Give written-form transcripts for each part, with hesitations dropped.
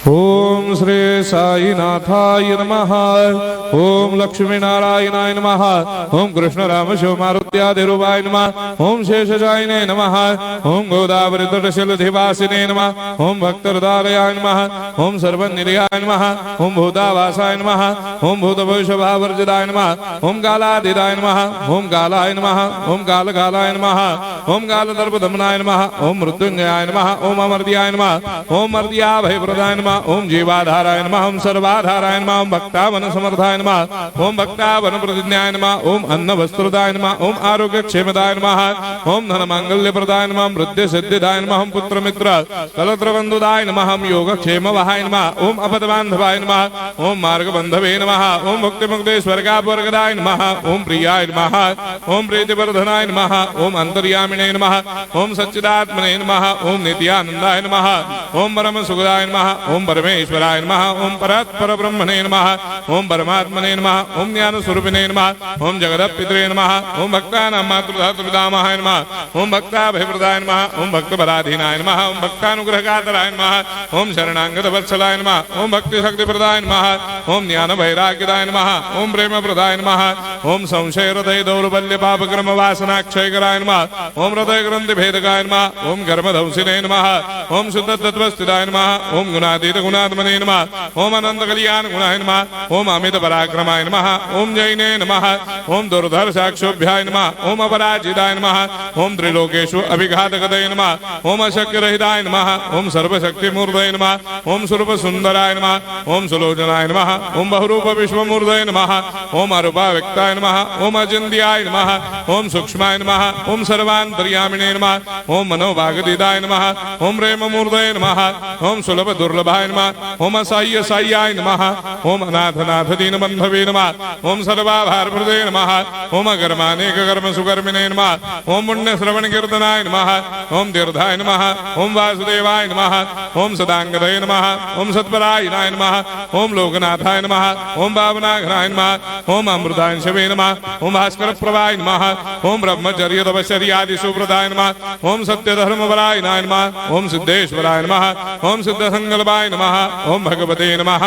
ओम श्री साईनाथाय नमः। ओम लक्ष्मी नारायणाय नमः। ओम कृष्ण राम शिव मारुत्यादिरूपाय नमः। ओम शेषशायिने नमः। ओम गोदावरी तटशिलधिवासिने नमः। ओम भक्तहृदयाय नमः। ओम सर्वनिर्याय नमः। ओम भूतावासाय नमः। ओम भूतभविष्यभावर्जिताय नमः। ओम कालातीताय नमः। ओम कालाय नमः। ओम कालकालाय नमः। ओम कालदर्पदमनाय नमः। ओम मृत्युंजयाय नमः। ओम अमर्त्याय नमः। ओम मर्त्याभयप्रदाय नमः। ओम जीवाधाराय नमः। ओम सर्वाधाराय नमः। ओम भक्तावन समर्थाय नमः। ओम भक्तावन प्रतिज्ञाय नमः। ओम अन्न वस्त्रदाय नमः। ओम आरोग्य क्षेमदाय नमः। ओम धन मांगल्य प्रदाय नमः। वृद्धि सिद्धिदाय नमः। ओम पुत्र मित्र कलत्र बंधुदाय नमः। ओम योग क्षेम वहाय नमः। ओम अपद बांधवाय नमः। ओम मार्ग बंधवे नमः। ओम मुक्ति मुक्ति स्वर्गापवर्गदाय नमः। ओम प्रियाय नमः। ओम प्रीतिवर्धनाय नमः। ओम अंतर्यामिने नमः। ओम सच्चिदात्मने नमः। ओम नित्यानंदाय नमः। ओम परम सुखदाय नमः। ओम परमेश्वराय नमः। ओम परात्पर ब्रह्मणे नमः। ओम परमात्मने नमः। ओम ज्ञान स्वरूपिणे नमः। ओम जगदपितरे नमः। ओम भक्तानां मातृधातुपितामहाय नमः। ओम भक्ताभयप्रदाय नमः। ओम भक्तपराधीनाय नमः। ओम भक्तानुग्रहकातराय नमः। ओम शरणागत वत्सलाय नमः। ओम भक्ति शक्तिप्रदाय नमः। ओम ज्ञान वैराग्यदाय नमः। ओम प्रेम प्रदाय नमः। ओम संशय हृदय दौर्बल्य पाप कर्म वासना क्षयकराय नमः। ओम हृदय ग्रंथि भेदकाय नमः। ओम कर्मधंसिने नमः। ओम शुद्ध तत्वस्थिताय नमः। ओम गुणातीत गुणात्मने नमः। ओम अनंत कल्याण गुणाय नमः। ओम अमित पराक्रमाय नमः। ओम जैने नमः। ओम दुर्धर्षाक्षोभ्याय नमः। ओम अपराजिताय नमः। ओम त्रिलोकेषु अभिघातगतये नमः। ओम अशक्य रहिताय नमः। ओम सर्वशक्तिमूर्तये नमः। ओम स्वरूप सुंदराय नमः। ओम सुलोचनाय नमः। ओम बहुरूप विश्वमूर्तये नमः। ओम अरूपाव्यक्ताय नमः। ओम अचिन्त्याय नमः। ओम सूक्ष्माय नमः। ओम सर्वान्तर्यामिने नमः। ओम मनोभागतीताय नमः। ओम प्रेममूर्तये नमः। ओम सुलभ दुर्लभाय नमः। ओम असह्य साह्याय नमः। ओम अनाथनाथ दीनबन्धवे नमः। ओम सर्वाभारप्रदे नमः। ओम अकर्मानेक कर्म सुकर्मिणे नमः। ओम पुण्य श्रवण कीर्तनाय नमः। ओम तीर्थाय नमः। ओम वासुदेवाय नमः। ओम सदांगदये नमः। ओम सत्परायणाय नमः। ओम लोकनाथाय नमः। ओम भावनाघनाय नमः। ओम अमृतांशवे नमः। ओम भास्कर प्रभाय नमः। ओम ब्रह्मचर्य तपश्चर्यादि सुप्रदाय नमः। ओम सत्यधर्मपरायणाय नमः। ओम सिद्धेश्वराय नमः। ओम सिद्ध संकल्पाय नमः। ओम भगवते नमः।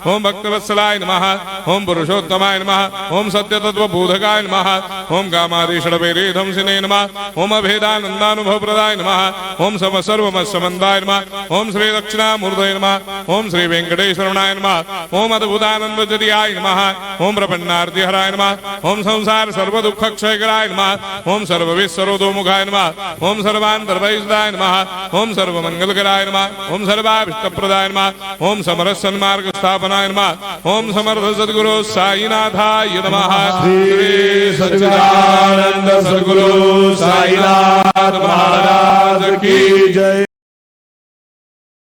ओम भक्तवत्सलाय नमः। ओम पुरुषोत्तमाय नमः। ओम सत्य तत्वबोधकाय नमः। ओम कामादिषडवैरेधंसिने नमः। ओम अभेदानंदानुभव प्रदाय नमः। ओम सर्वमस्समन्दाय नमः। ओम श्री दक्षिणामूर्तये नमः। ओम श्री वेंकटेश्वराय नमः। ओम अद्भुतानंदजरियाय नमः। ओम प्रपन्नार्तिहराय नमः। ओम संसार सर्व दुख क्षयकराय नमः। ओम सर्वविश्वरोधोमुखाय नमः। ओम सर्वान्तर्भयदाय नमः। ओम सर्वमंगलकराय नमः। ओम सर्वाभिष्टप्रदाय नमः। ओम समरस सन्मार्ग स्थापनाय नमः। ओम समर्थ सद्गुरु साईनाथाय नमः। श्री सच्चिदानंद सद्गुरु साईनाथ महाराज की जय।